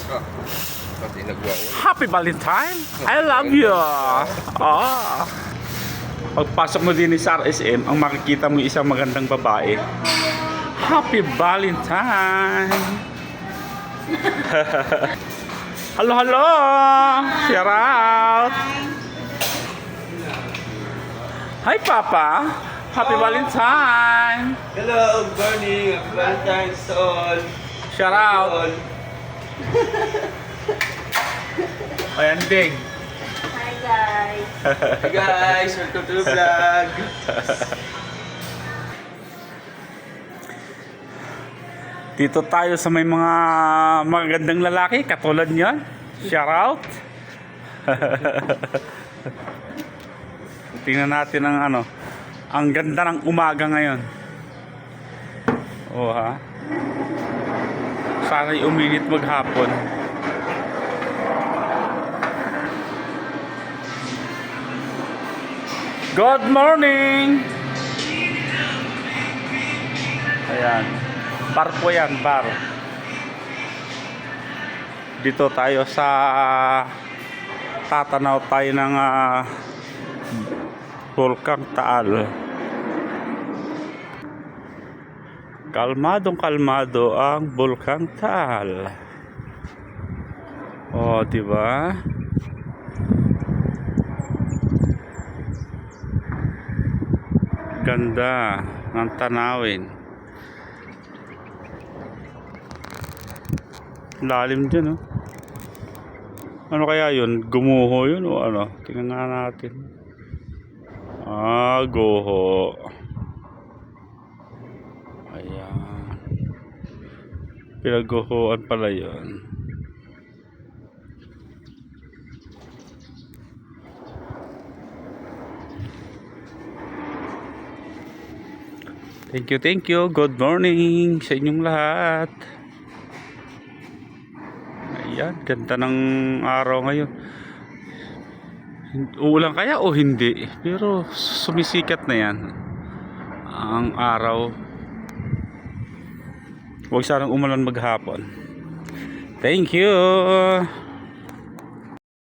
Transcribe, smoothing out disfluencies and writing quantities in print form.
Pati nagwa ko. Happy Valentine! I love you! Ah. Pagpasok mo din sa RSM, ang makikita mo isang magandang babae. Happy Valentine! Hello, hello! Shout out! Hi, Papa! Happy Valentine! Hello, good morning. Valentine's all. Shout out! Ayan, Ding. Hi guys. Hey guys, welcome to the vlog. Dito tayo sa may mga magagandang lalaki katulad niyan. Shout out. Tingnan natin ang ano. Ang ganda ng umaga ngayon. Oh ha. Sana'y uminit maghapon. Good morning. Ayan. Bar po yan, bar. Dito tayo sa tatanaw tayo ng Bulkang Taal. Kalmadong kalmado ang Bulkang Taal. Oh, di ba? Ganda ng tanawin. Lalim dyan, oh. Ano kaya yun? Gumuho yun o ano? Tingnan nga natin. Ah, guho. Ayan. Pinaguhuan pala yun. Thank you. Good morning sa inyong lahat. Ayan, ganda ng araw ngayon. Uulan kaya o hindi? Pero sumisikat na yan ang araw. Huwag sanang umulan maghapon. Thank you.